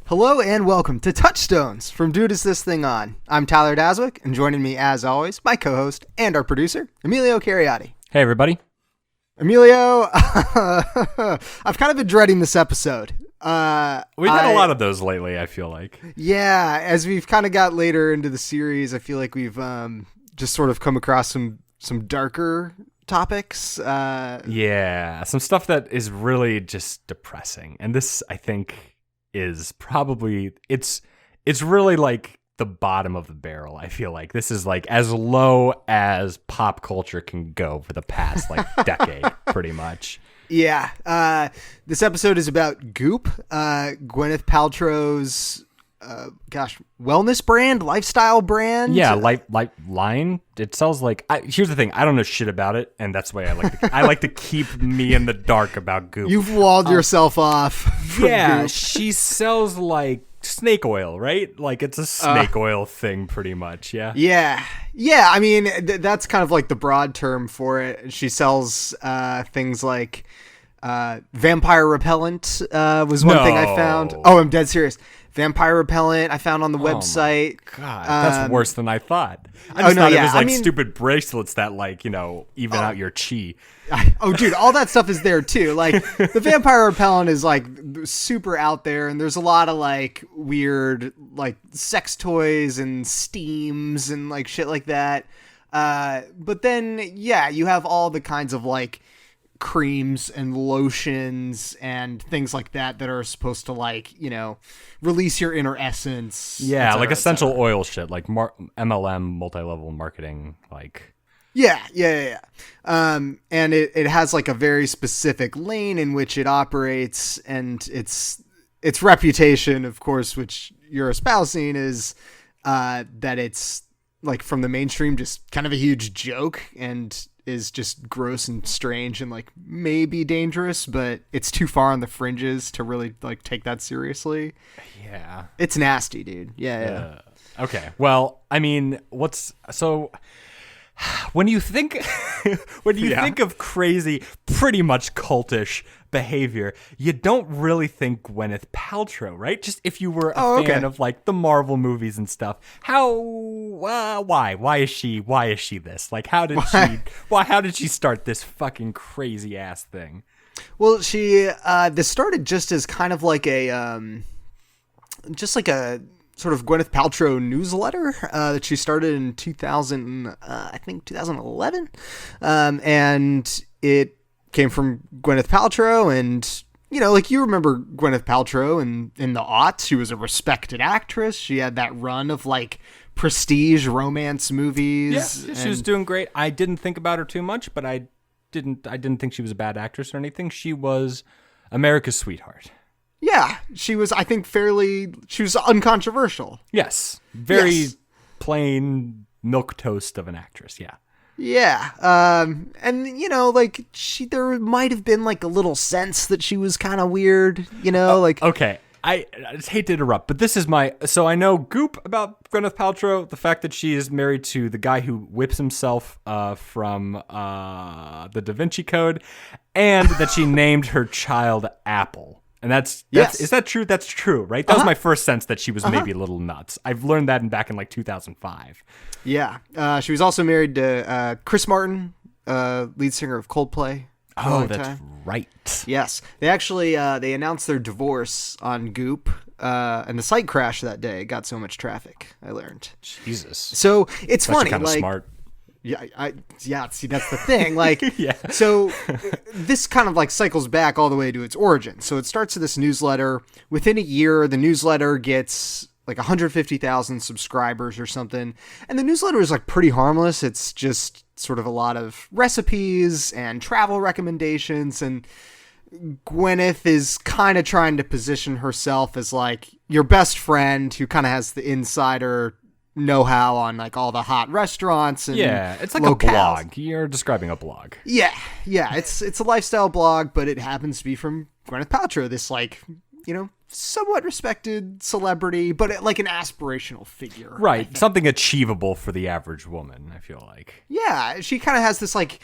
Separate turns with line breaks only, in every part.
Hello and welcome to TouchStones from Dude Is This Thing On. I'm Tyler Daswick, and joining me as always, my co-host and our producer, Emilio Cariotti.
Hey everybody.
Emilio, I've kind of been dreading this episode.
We've had a lot of those lately, I feel like.
Yeah, as we've kind of got later into the series, I feel like we've just sort of come across some darker topics.
Yeah, some stuff that is really just depressing. And this, I think, is probably it's really like the bottom of the barrel. I feel like this is like as low as pop culture can go for the past like decade, pretty much.
Yeah. This episode is about Goop, Gwyneth Paltrow's wellness brand, lifestyle brand.
Yeah, like line. It sells like. Here's the thing. I don't know shit about it, and that's why I like to keep me in the dark about Goop.
You've walled yourself off.
Yeah,
Goop.
she sells like snake oil, right? Like it's a snake oil thing, pretty much. Yeah.
Yeah. I mean, that's kind of like the broad term for it. She sells things like vampire repellent. Was one thing I found. Oh, I'm dead serious. Vampire repellent I found on the website.
God, that's worse than I thought. I just thought it was like stupid bracelets that like, even out your chi.
Oh, dude, all that stuff is there too. Like the vampire repellent is like super out there, and there's a lot of like weird like sex toys and steams and like shit like that. But then, yeah, you have all the kinds of like creams and lotions and things like that are supposed to like, release your inner essence.
Yeah, like essential oil shit, like MLM, multi-level marketing, like.
Yeah. And it has like a very specific lane in which it operates, and its reputation, of course, which you're espousing, is that it's like from the mainstream just kind of a huge joke and is just gross and strange and like maybe dangerous, but it's too far on the fringes to really like take that seriously.
Yeah.
It's nasty, dude. Yeah.
Okay. Well, I mean, when you think think of crazy, pretty much cultish behavior, you don't really think Gwyneth Paltrow, right? Just if you were a fan of like the Marvel movies and stuff. Why is she this? Like how did she start this fucking crazy ass thing?
Well, she this started just as kind of like a sort of Gwyneth Paltrow newsletter that she started in 2011. And it came from Gwyneth Paltrow, and, like you remember Gwyneth Paltrow in the aughts. She was a respected actress. She had that run of like prestige romance movies.
Yeah, she was doing great. I didn't think about her too much, but I didn't think she was a bad actress or anything. She was America's sweetheart.
Yeah, she was, I think, she was uncontroversial.
Yes. Very plain milquetoast of an actress, yeah.
Yeah. And, like, there might have been, like, a little sense that she was kind of weird, like...
Okay, I just hate to interrupt, but this is so I know Goop about Gwyneth Paltrow, the fact that she is married to the guy who whips himself from the Da Vinci Code, and that she named her child Apple. And is that true? That's true, right? That was my first sense that she was maybe a little nuts. I've learned that back in like 2005.
Yeah. She was also married to Chris Martin, lead singer of Coldplay.
Oh, that's right.
Yes. They actually, they announced their divorce on Goop, and the site crashed that day. It got so much traffic, I learned.
Jesus.
So it's funny.
Kind of
like,
smart.
Yeah, see, that's the thing. Like,
yeah.
So this kind of like cycles back all the way to its origin. So it starts with this newsletter. Within a year, the newsletter gets like 150,000 subscribers or something. And the newsletter is like pretty harmless. It's just sort of a lot of recipes and travel recommendations. And Gwyneth is kind of trying to position herself as like your best friend who kind of has the insider know-how on like all the hot restaurants and
it's like
locales.
A blog. You're describing a blog.
Yeah, it's a lifestyle blog, but it happens to be from Gwyneth Paltrow, this like somewhat respected celebrity, but like an aspirational figure,
right? Something achievable for the average woman, I feel like.
Yeah, she kind of has this like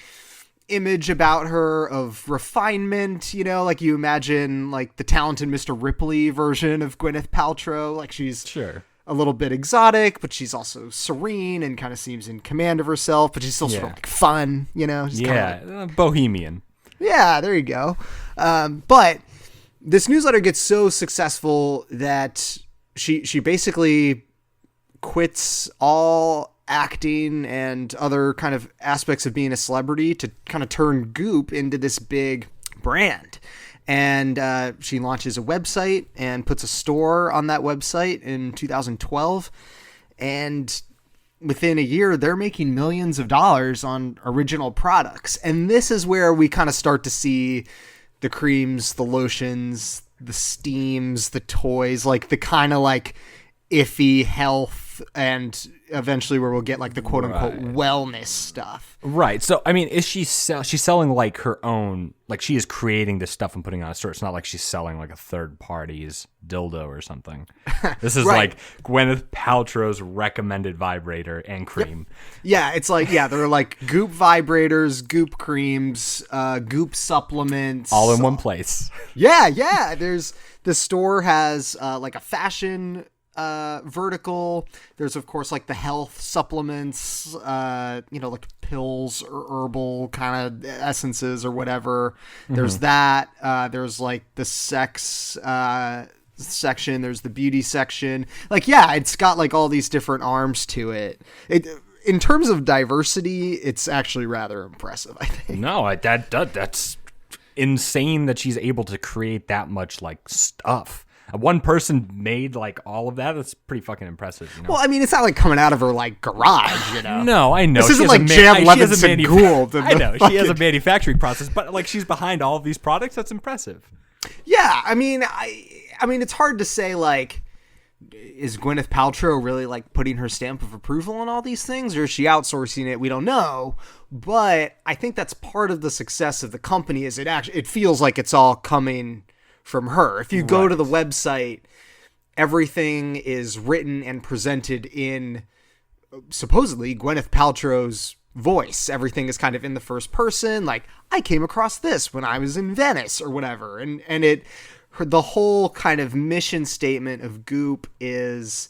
image about her of refinement, like you imagine like the talented Mr. Ripley version of Gwyneth Paltrow. Like she's
Sure.
a little bit exotic, but she's also serene and kind of seems in command of herself, but she's still sort of like fun, Just
bohemian.
Yeah, there you go. But this newsletter gets so successful that she basically quits all acting and other kind of aspects of being a celebrity to kind of turn Goop into this big brand. And she launches a website and puts a store on that website in 2012. And within a year, they're making millions of dollars on original products. And this is where we kind of start to see the creams, the lotions, the steams, the toys, like the kind of like iffy health, and eventually where we'll get like the quote unquote wellness stuff.
Right. So, I mean, is she's selling like her own, like she is creating this stuff and putting it on a store. It's not like she's selling like a third party's dildo or something. This is like Gwyneth Paltrow's recommended vibrator and cream.
Yeah. It's like, they're like Goop vibrators, Goop creams, Goop supplements.
All in one place.
Yeah. The store has like a fashion vertical. There's of course like the health supplements, like pills or herbal kind of essences or whatever. There's that. There's like the sex section. There's the beauty section. Like, it's got like all these different arms to it. In terms of diversity, it's actually rather impressive, I think.
No, that's insane that she's able to create that much like stuff. One person made like all of that. That's pretty fucking impressive.
Well, I mean, it's not like coming out of her like garage,
No, I know.
This isn't like Jan Levinson Gould.
I know. She has a manufacturing process, but like she's behind all of these products. That's impressive.
Yeah, I mean, it's hard to say like, is Gwyneth Paltrow really like putting her stamp of approval on all these things, or is she outsourcing it? We don't know. But I think that's part of the success of the company. Is it feels like it's all coming from her. If you go to the website, everything is written and presented in supposedly Gwyneth Paltrow's voice. Everything is kind of in the first person. Like, I came across this when I was in Venice or whatever. And the whole kind of mission statement of Goop is,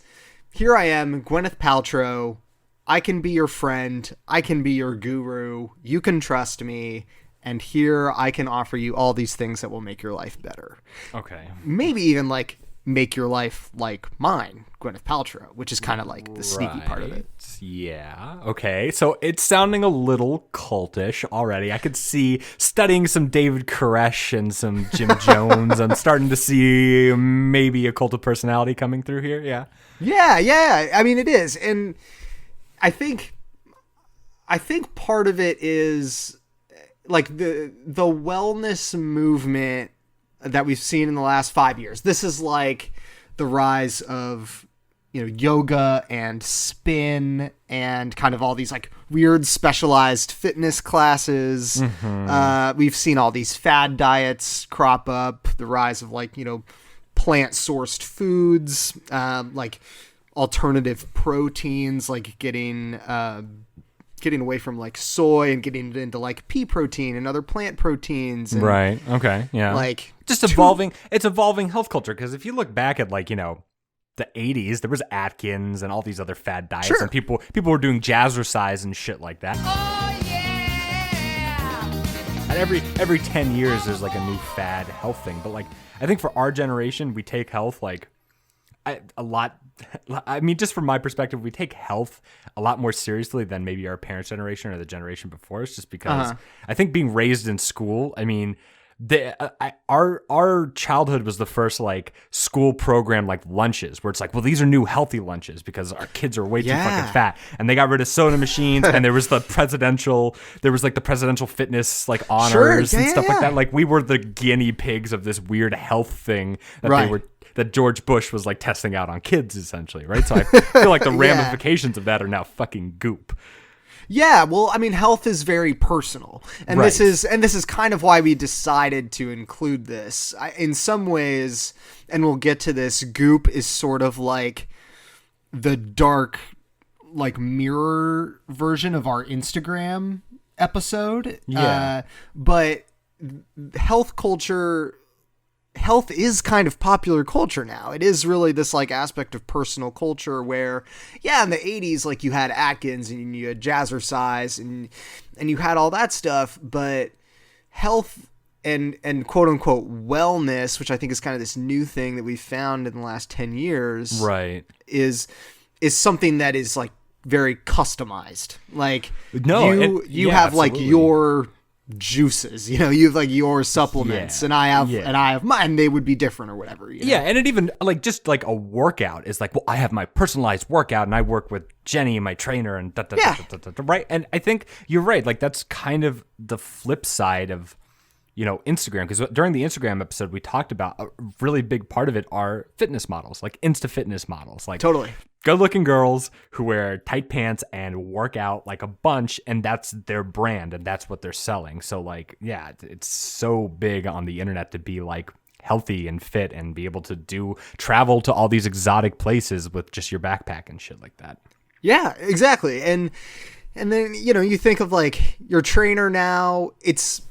here I am, Gwyneth Paltrow. I can be your friend. I can be your guru. You can trust me. And here I can offer you all these things that will make your life better.
Okay.
Maybe even like make your life like mine, Gwyneth Paltrow, which is kind of like the sneaky part of it.
Yeah. Okay. So it's sounding a little cultish already. I could see studying some David Koresh and some Jim Jones. I'm starting to see maybe a cult of personality coming through here. Yeah.
Yeah. I mean, it is. And I think part of it is like the wellness movement that we've seen in the last 5 years. This is like the rise of, yoga and spin and kind of all these like weird specialized fitness classes. We've seen all these fad diets crop up, the rise of like, plant sourced foods, like alternative proteins, like getting away from like soy and getting into like pea protein and other plant proteins. And
right. Okay. Yeah.
Like
just evolving. It's evolving health culture. Cause if you look back at like, the 80s, there was Atkins and all these other fad diets and people were doing jazzercise and shit like that. Oh yeah. And every 10 years there's like a new fad health thing. But like, I think for our generation, we take health like just from my perspective, we take health a lot more seriously than maybe our parents' generation or the generation before us, just because I think being raised in school, I mean, our childhood was the first like school program, like lunches, where it's like, well, these are new healthy lunches because our kids are way too fucking fat, and they got rid of soda machines, and there was the presidential fitness like honors and stuff like that. Like we were the guinea pigs of this weird health thing that George Bush was like testing out on kids, essentially, right? So I feel like the ramifications of that are now fucking Goop.
Yeah, well, I mean, health is very personal, and this is kind of why we decided to include this. In some ways, and we'll get to this, Goop is sort of like the dark, like mirror version of our Instagram episode.
Yeah.
But health is kind of popular culture now. It is really this like aspect of personal culture where, in the 80s, like you had Atkins and you had Jazzercise and you had all that stuff, but health and quote unquote wellness, which I think is kind of this new thing that we've found in the last 10 years,
right,
is something that is like very customized. Like you have like your juices, you have like your supplements, and I have mine. They would be different or whatever.
Yeah, and it even like just like a workout is like, well, I have my personalized workout, and I work with Jenny, my trainer, and right. And I think you're right. Like that's kind of the flip side of Instagram, because during the Instagram episode we talked about a really big part of it are fitness models, like Insta fitness models, like
totally
good-looking girls who wear tight pants and work out like a bunch, and that's their brand and that's what they're selling. So like, yeah, it's so big on the internet to be like healthy and fit and be able to travel to all these exotic places with just your backpack and shit like that.
Yeah, exactly. And then you think of like your trainer now, it's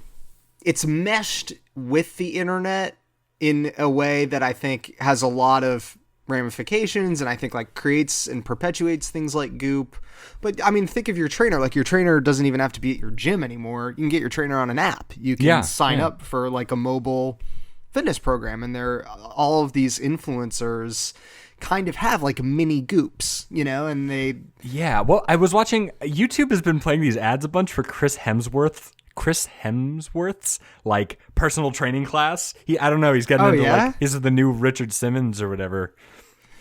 meshed with the internet in a way that I think has a lot of ramifications, and I think like creates and perpetuates things like Goop. But I mean, think of your trainer. Like your trainer doesn't even have to be at your gym anymore. You can get your trainer on an app. You can sign up for like a mobile fitness program, and all of these influencers kind of have like mini Goops, and they...
Yeah, well, I was watching... YouTube has been playing these ads a bunch for Chris Hemsworth's like personal training class. I don't know, he's getting into like, he's the new Richard Simmons or whatever.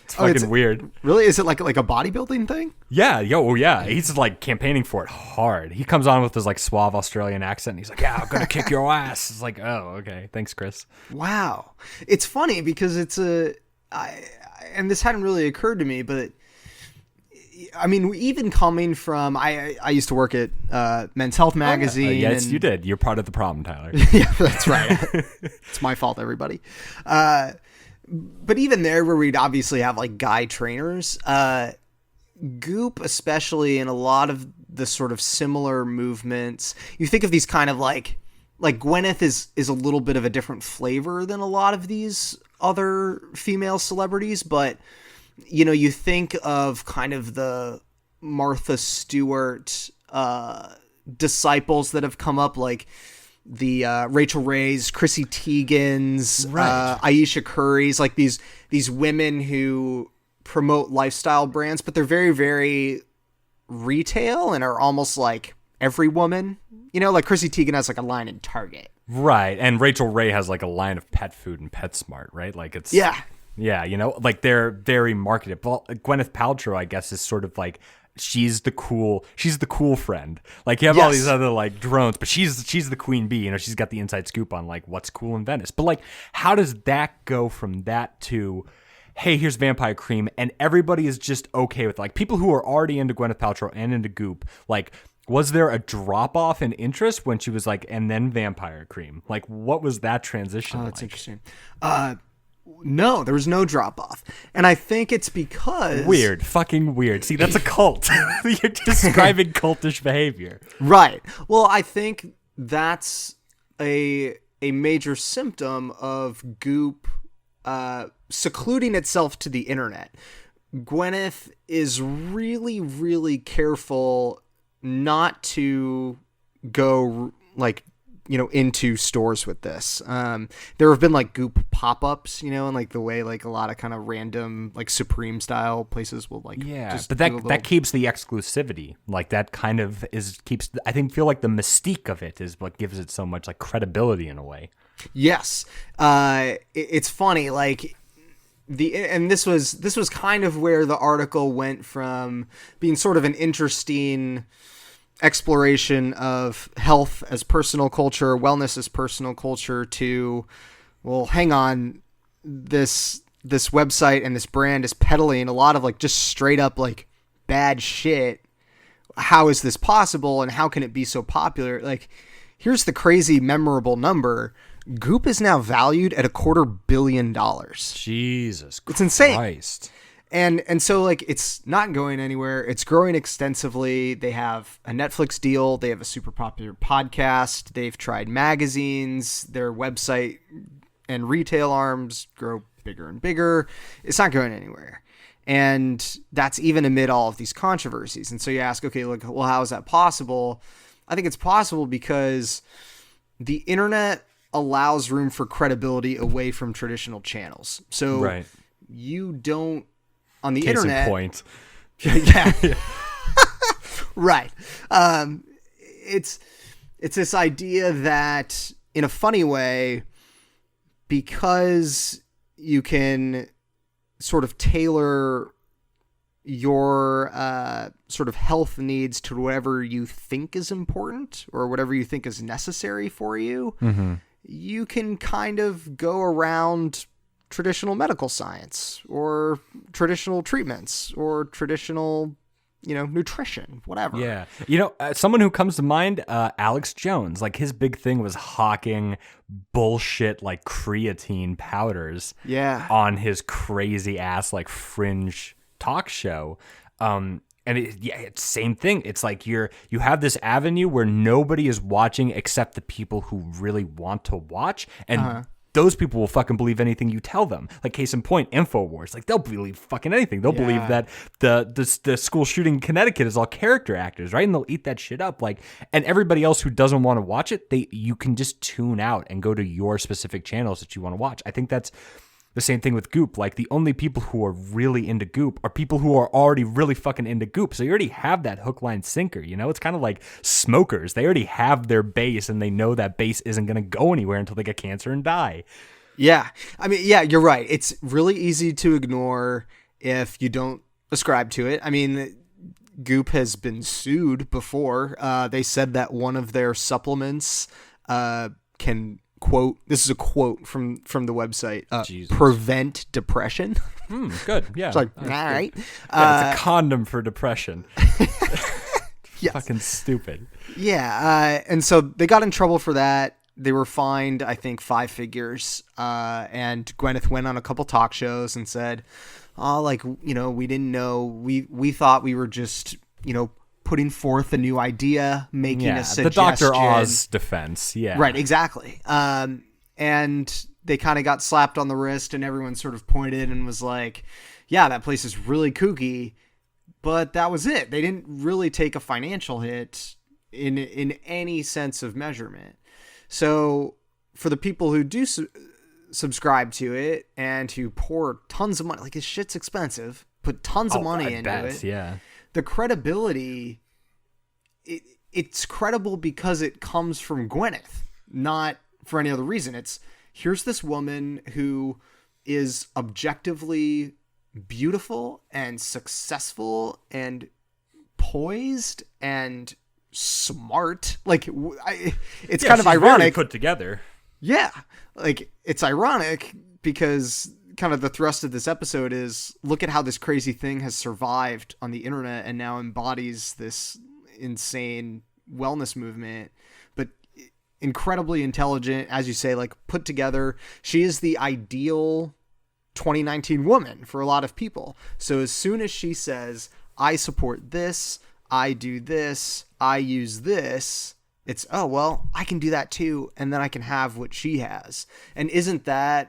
It's fucking weird.
Really? Is it like a bodybuilding thing?
Yeah, yeah. He's like campaigning for it hard. He comes on with his like suave Australian accent and he's like, yeah, I'm gonna kick your ass. It's like, oh, okay. Thanks, Chris.
Wow. It's funny because and this hadn't really occurred to me, but I mean, even coming from, I used to work at Men's Health magazine.
Yes, you did. You're part of the problem, Tyler.
Yeah, that's right. It's my fault, everybody. But even there, where we'd obviously have like guy trainers, Goop, especially in a lot of the sort of similar movements, you think of these kind of like Gwyneth is a little bit of a different flavor than a lot of these other female celebrities, but you think of kind of the Martha Stewart disciples that have come up, like the Rachel Ray's, Chrissy Teigen's,
right.
Ayesha Curry's, like these women who promote lifestyle brands, but they're very, very retail and are almost like every woman. Like Chrissy Teigen has like a line in Target.
Right, and Rachel Ray has like a line of pet food and PetSmart, right? Like it's... Yeah, like they're very marketed. Well, Gwyneth Paltrow, I guess, is sort of like she's the cool friend. Like you have all these other like drones, but she's the queen bee. She's got the inside scoop on like what's cool in Venice. But like, how does that go from that to, hey, here's vampire cream, and everybody is just okay with it? Like people who are already into Gwyneth Paltrow and into Goop, like. Was there a drop off in interest when she was like, and then vampire cream? Like, what was that transition?
Oh, that's interesting. No, there was no drop off. And I think it's because...
Fucking weird. See, that's a cult. You're describing cultish behavior.
Right. Well, I think that's a major symptom of Goop secluding itself to the internet. Gwyneth is really, really careful not to go like into stores with this. There have been like Goop pop-ups, and like the way like a lot of kind of random like Supreme style places will like
but that keeps the exclusivity. Like that kind of feel like the mystique of it is what gives it so much like credibility in a way.
Yes. It's funny, like this was kind of where the article went from being sort of an interesting exploration of health as personal culture, wellness as personal culture, to, well, hang on, this website and this brand is peddling a lot of like just straight up like bad shit. How is this possible, and how can it be so popular? Like, here's the crazy memorable number. Goop is now valued at $250 million.
Jesus Christ.
It's insane. And so like it's not going anywhere. It's growing extensively. They have a Netflix deal. They have a super popular podcast. They've tried magazines. Their website and retail arms grow bigger and bigger. It's not going anywhere. And that's even amid all of these controversies. And so you ask, okay, look, well, how is that possible? I think it's possible because the internet allows room for credibility away from traditional channels. So you don't, on the
Case
internet.
In point.
Yeah. Right. It's this idea that in a funny way, because you can sort of tailor your sort of health needs to whatever you think is important or whatever you think is necessary for you, you can kind of go around traditional medical science or traditional treatments or traditional, nutrition, whatever.
Yeah. Someone who comes to mind, Alex Jones, like his big thing was hawking bullshit like creatine powders on his crazy ass like fringe talk show. And it's same thing. It's like you have this avenue where nobody is watching except the people who really want to watch. And those people will fucking believe anything you tell them. Like case in point, InfoWars. Like they'll believe fucking anything. They'll believe that the school shooting in Connecticut is all character actors, right? And they'll eat that shit up. Like, and everybody else who doesn't want to watch it, you can just tune out and go to your specific channels that you want to watch. I think that's the same thing with Goop. Like the only people who are really into Goop are people who are already really fucking into Goop. So you already have that hook, line, sinker, It's kind of like smokers. They already have their base and they know that base isn't going to go anywhere until they get cancer and die.
Yeah. I mean, yeah, you're right. It's really easy to ignore if you don't ascribe to it. I mean, Goop has been sued before. They said that one of their supplements can, quote, this is a quote from the website, prevent depression.
Good. Yeah.
It's like, all right.
Yeah, it's a condom for depression.
Yes.
Fucking stupid.
Yeah. And so they got in trouble for that. They were fined, I think, 5 figures. And Gwyneth went on a couple talk shows and said, we didn't know. We thought we were just, putting forth a new idea, making a suggestion.
The Dr. Oz defense. Yeah.
Right, exactly. And they kind of got slapped on the wrist and everyone sort of pointed and was like, yeah, that place is really kooky. But that was it. They didn't really take a financial hit in any sense of measurement. So for the people who do subscribe to it and who pour tons of money, like this shit's expensive, put tons of money into it.
Yeah.
The credibility, it's credible because it comes from Gwyneth, not for any other reason. It's here's this woman who is objectively beautiful and successful and poised and smart. Like it's kind of ironic.
Put together.
Yeah. Like it's ironic because kind of the thrust of this episode is look at how this crazy thing has survived on the internet and now embodies this insane wellness movement, but incredibly intelligent, as you say, like put together. She is the ideal 2019 woman for a lot of people. So as soon as she says, I support this, I do this, I use this, it's, oh, well, I can do that too. And then I can have what she has. And isn't that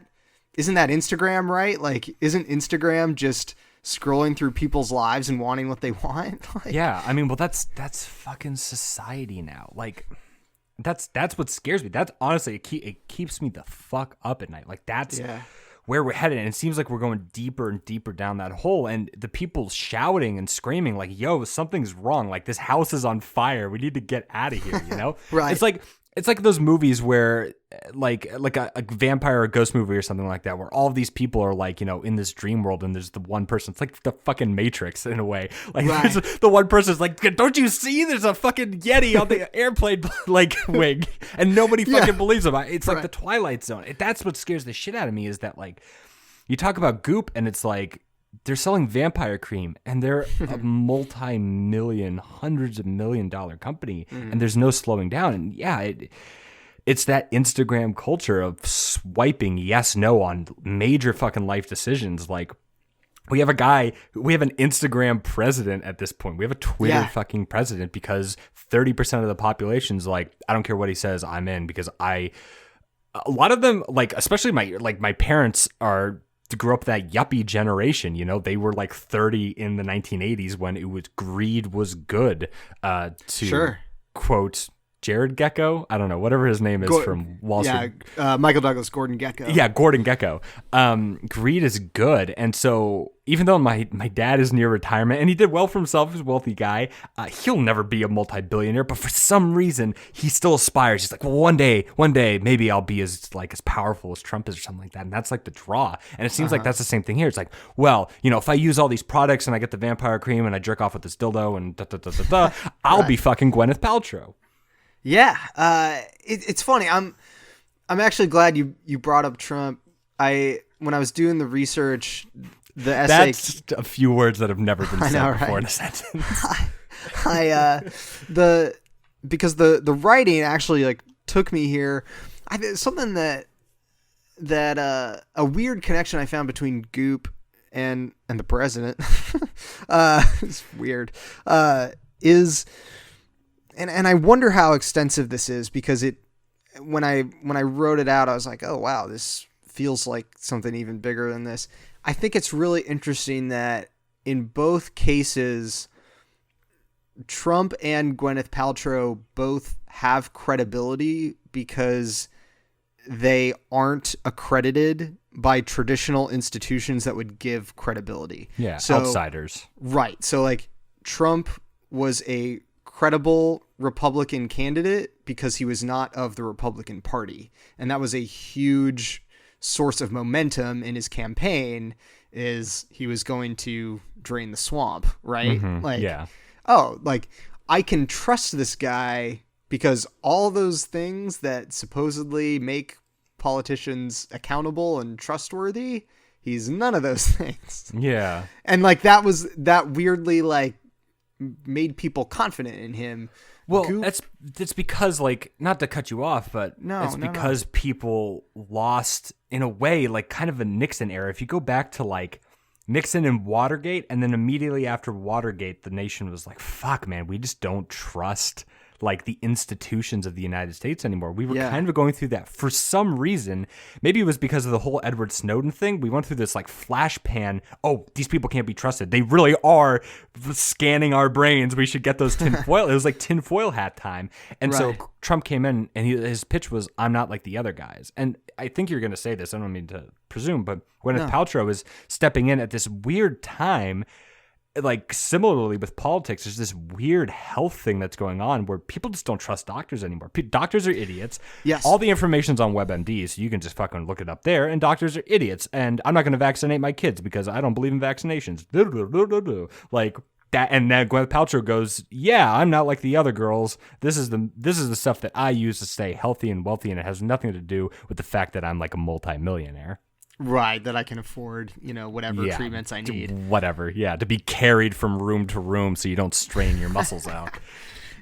Instagram, right? Like, isn't Instagram just scrolling through people's lives and wanting what they want? Like,
yeah. I mean, well, that's fucking society now. Like, that's what scares me. That's honestly, it keeps me the fuck up at night. Like, that's where we're headed. And it seems like we're going deeper and deeper down that hole. And the people shouting and screaming like, yo, something's wrong. Like, this house is on fire. We need to get out of here,
Right.
It's like those movies where like a vampire or a ghost movie or something like that, where all of these people are like, in this dream world and there's the one person. It's like the fucking Matrix in a way. Like the one person's like, don't you see there's a fucking Yeti on the airplane like wing, and nobody fucking believes them. It's like the Twilight Zone. That's what scares the shit out of me, is that like you talk about Goop and it's like they're selling vampire cream and they're a multi-million, hundreds of $1 million company, and there's no slowing down. And it's that Instagram culture of swiping yes, no on major fucking life decisions. Like, We have an Instagram president at this point. We have a Twitter fucking president because 30% of the population's like, I don't care what he says, I'm in, because a lot of them, like, especially my parents grew up that yuppie generation, you know, they were like 30 in the 1980s when greed was good, to quote Jared Gecko, I don't know, whatever his name is from Wall Street.
Michael Douglas, Gordon Gecko.
Yeah, Gordon Gecko. Greed is good. And so even though my dad is near retirement and he did well for himself, he's a wealthy guy, he'll never be a multi-billionaire, but for some reason he still aspires. He's like, well, one day, maybe I'll be as powerful as Trump is or something like that. And that's like the draw. And it seems like that's the same thing here. It's like, well, you know, if I use all these products and I get the vampire cream and I jerk off with this dildo and I'll be fucking Gwyneth Paltrow.
Yeah, it's funny. I'm actually glad you brought up Trump. When I was doing the research, the essay.
That's a few words that have never been said before in a sentence.
Because the writing actually like took me here. Something that a weird connection I found between Goop and the president. It's weird. Is. And I wonder how extensive this is, because when I wrote it out, I was like, oh wow, this feels like something even bigger than this. I think it's really interesting that in both cases, Trump and Gwyneth Paltrow both have credibility because they aren't accredited by traditional institutions that would give credibility.
Yeah, so, outsiders.
Right. So like Trump was a credible Republican candidate because he was not of the Republican Party. And that was a huge source of momentum in his campaign, is he was going to drain the swamp, right? I can trust this guy because all those things that supposedly make politicians accountable and trustworthy, he's none of those things.
Yeah.
And like that weirdly like made people confident in him.
Well, that's because, like, not to cut you off, but because people lost, in a way, like kind of a Nixon era. If you go back to like Nixon and Watergate, and then immediately after Watergate, the nation was like, fuck, man, we just don't trust like the institutions of the United States anymore. We were kind of going through that for some reason. Maybe it was because of the whole Edward Snowden thing. We went through this like flash pan. Oh, these people can't be trusted. They really are scanning our brains. We should get those tinfoil. It was like tinfoil hat time. And so Trump came in and his pitch was, I'm not like the other guys. And I think you're going to say this. I don't mean to presume, but Gwyneth Paltrow is stepping in at this weird time. Like similarly with politics, there's this weird health thing that's going on where people just don't trust doctors anymore. Doctors are idiots.
Yes.
All the information's on WebMD, so you can just fucking look it up there. And doctors are idiots. And I'm not going to vaccinate my kids because I don't believe in vaccinations. Like that. And then Gwyneth Paltrow goes, yeah, I'm not like the other girls. This is the stuff that I use to stay healthy and wealthy, and it has nothing to do with the fact that I'm like a multimillionaire.
Right, that I can afford, whatever treatments I need.
Whatever, to be carried from room to room so you don't strain your muscles out.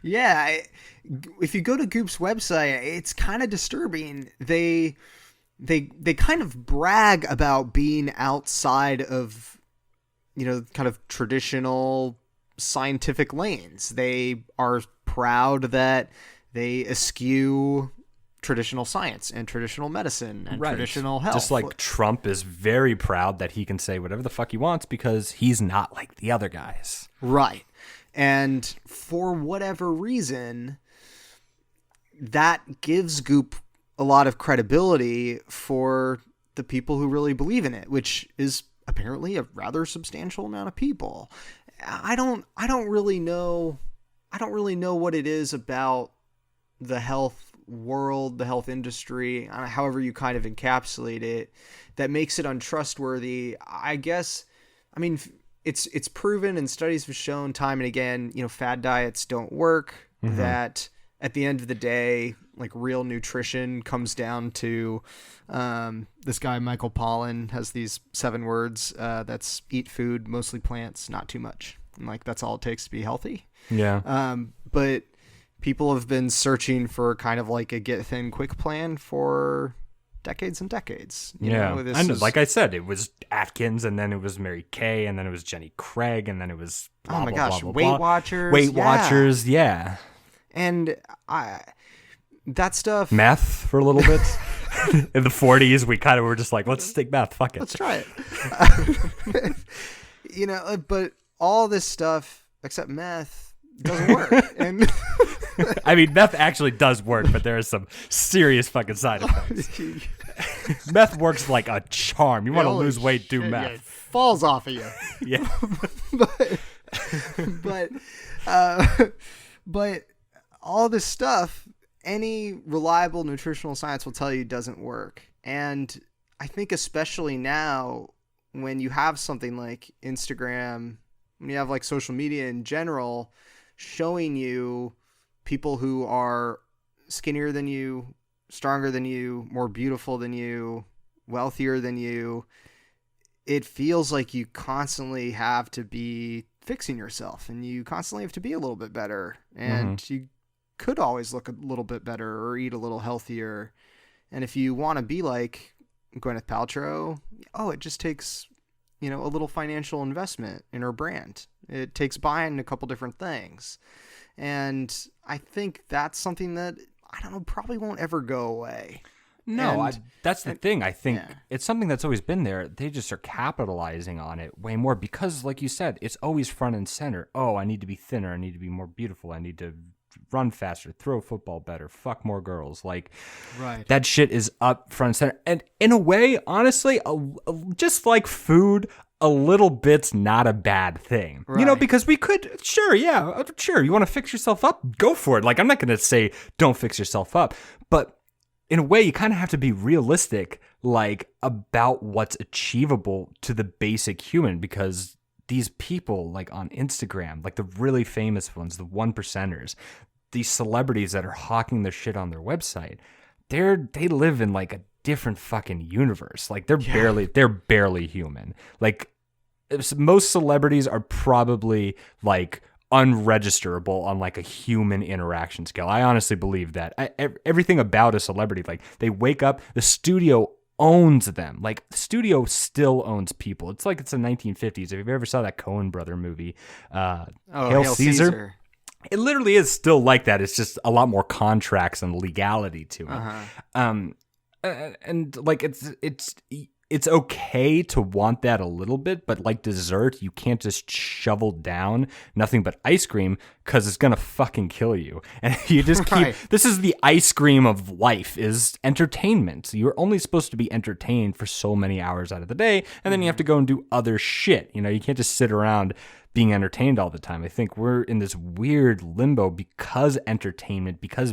Yeah, if you go to Goop's website, it's kind of disturbing. They kind of brag about being outside of, kind of traditional scientific lanes. They are proud that they eschew traditional science and traditional medicine and traditional health.
Just like Trump is very proud that he can say whatever the fuck he wants because he's not like the other guys.
Right. And for whatever reason, that gives Goop a lot of credibility for the people who really believe in it, which is apparently a rather substantial amount of people. I don't really know what it is about the health world, the health industry, however you kind of encapsulate it, that makes it untrustworthy. I guess, it's proven and studies have shown time and again, fad diets don't work, that at the end of the day, like real nutrition comes down to, this guy, Michael Pollan, has these 7 words, that's eat food, mostly plants, not too much. And like, that's all it takes to be healthy.
Yeah.
But people have been searching for kind of like a get thin quick plan for decades and decades.
I know, like I said, it was Atkins, and then it was Mary Kay, and then it was Jenny Craig, and then it was blah, blah, blah, blah,
Weight
blah.
Watchers.
Weight Watchers, yeah.
And that stuff.
Meth for a little bit. In the 40s, we kind of were just like, let's take meth. Fuck it.
Let's try it. But all this stuff except meth doesn't work. And
I mean, meth actually does work, but there are some serious fucking side effects. Meth works like a charm. You want to lose weight, do meth.
Yeah, it falls off of you.
Yeah.
but all this stuff, any reliable nutritional science will tell you doesn't work. And I think especially now when you have something like Instagram, when you have like social media in general, showing you people who are skinnier than you, stronger than you, more beautiful than you, wealthier than you, it feels like you constantly have to be fixing yourself, and you constantly have to be a little bit better, and you could always look a little bit better or eat a little healthier. And if you want to be like Gwyneth Paltrow, it just takes, a little financial investment in her brand. It takes buying a couple different things. And I think that's something that, probably won't ever go away.
No, that's the thing. I think it's something that's always been there. They just are capitalizing on it way more because, like you said, it's always front and center. Oh, I need to be thinner. I need to be more beautiful. I need to run faster, throw football better, fuck more girls. Like,
right.
That shit is up front and center. And in a way, honestly, just like food, a little bit's not a bad thing. Right. Because we could, sure, you want to fix yourself up? Go for it. Like, I'm not going to say don't fix yourself up, but in a way, you kind of have to be realistic, like, about what's achievable to the basic human, because these people, like, on Instagram, like the really famous ones, the 1%ers, these celebrities that are hawking their shit on their website, they live in, like, a different fucking universe. Like, they're barely human. Like, most celebrities are probably, like, unregisterable on like a human interaction scale. I honestly believe that. Everything about a celebrity, like, they wake up, the studio owns them. Like, the studio still owns people. It's like it's the 1950s. If you've ever saw that Coen brother movie, Hail Caesar. It literally is still like that. It's just a lot more contracts and legality to it. And like it's okay to want that a little bit, but like dessert, you can't just shovel down nothing but ice cream because it's going to fucking kill you. And you just keep, this is the ice cream of life, is entertainment. You're only supposed to be entertained for so many hours out of the day, and then you have to go and do other shit. You can't just sit around being entertained all the time. I think we're in this weird limbo because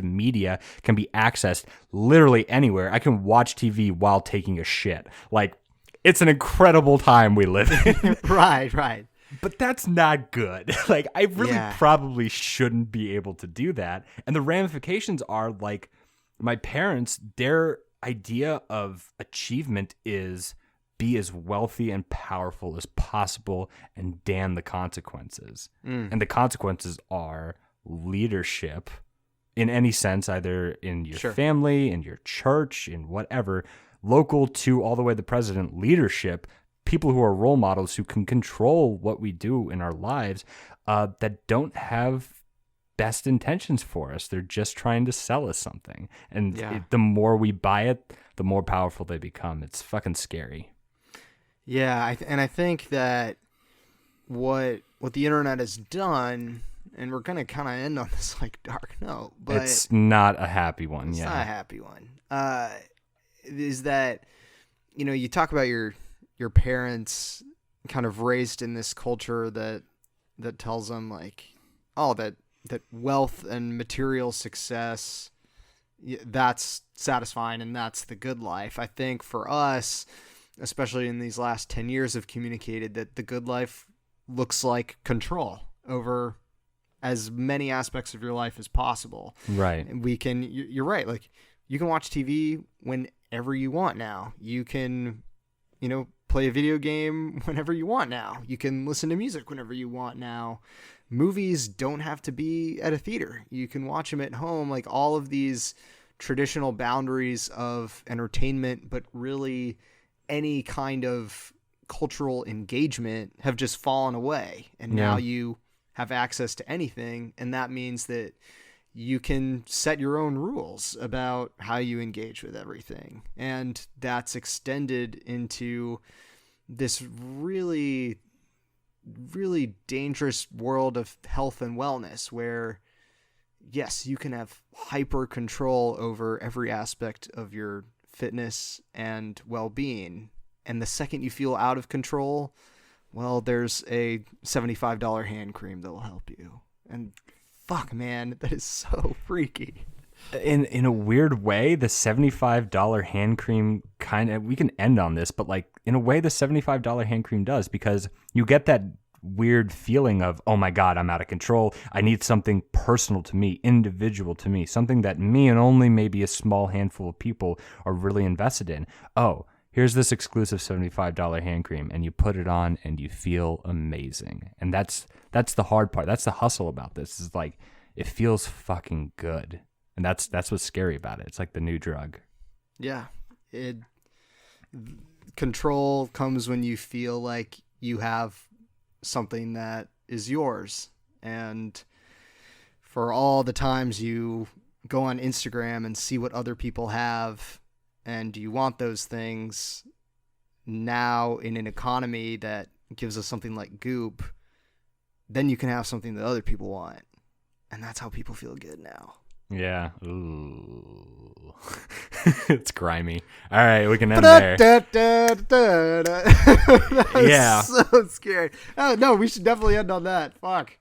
media can be accessed literally anywhere. I can watch TV while taking a shit. Like, it's an incredible time we live in.
Right.
But that's not good. Like, I really probably shouldn't be able to do that. And the ramifications are, like, my parents, their idea of achievement is be as wealthy and powerful as possible and damn the consequences. And the consequences are leadership in any sense, either in your family, in your church, in whatever, local to all the way to the president, leadership, people who are role models who can control what we do in our lives, that don't have best intentions for us. They're just trying to sell us something. And the more we buy it, the more powerful they become. It's fucking scary.
Yeah, I think that what the internet has done, and we're gonna kind of end on this like dark note, but
it's not a happy one.
It's not a happy one. Is that you talk about your parents kind of raised in this culture that tells them like, oh, that wealth and material success, that's satisfying and that's the good life. I think for us, especially in these last 10 years, have communicated that the good life looks like control over as many aspects of your life as possible.
Right.
And you're right. Like, you can watch TV whenever you want now. You can, play a video game whenever you want now. You can listen to music whenever you want now. Movies don't have to be at a theater. You can watch them at home. Like, all of these traditional boundaries of entertainment, but really any kind of cultural engagement have just fallen away. And now you have access to anything. And that means that you can set your own rules about how you engage with everything. And that's extended into this really, really dangerous world of health and wellness where, yes, you can have hyper control over every aspect of your fitness and well-being. And the second you feel out of control, well, there's a $75 hand cream that will help you. And fuck, man, that is so freaky.
In a weird way, the $75 hand cream we can end on this, but like in a way the $75 hand cream does, because you get that weird feeling of, oh my God, I'm out of control. I need something personal to me, individual to me, something that me and only maybe a small handful of people are really invested in. Oh, here's this exclusive $75 hand cream, and you put it on and you feel amazing. And that's the hard part. That's the hustle about this. Is like, it feels fucking good. And that's what's scary about it. It's like the new drug.
Yeah. Control comes when you feel like you have something that is yours. And for all the times you go on Instagram and see what other people have and you want those things, now in an economy that gives us something like Goop, then you can have something that other people want. And that's how people feel good now.
Yeah. Ooh. It's grimy. All right, we can end there.
That was so scary. Oh, no, we should definitely end on that. Fuck.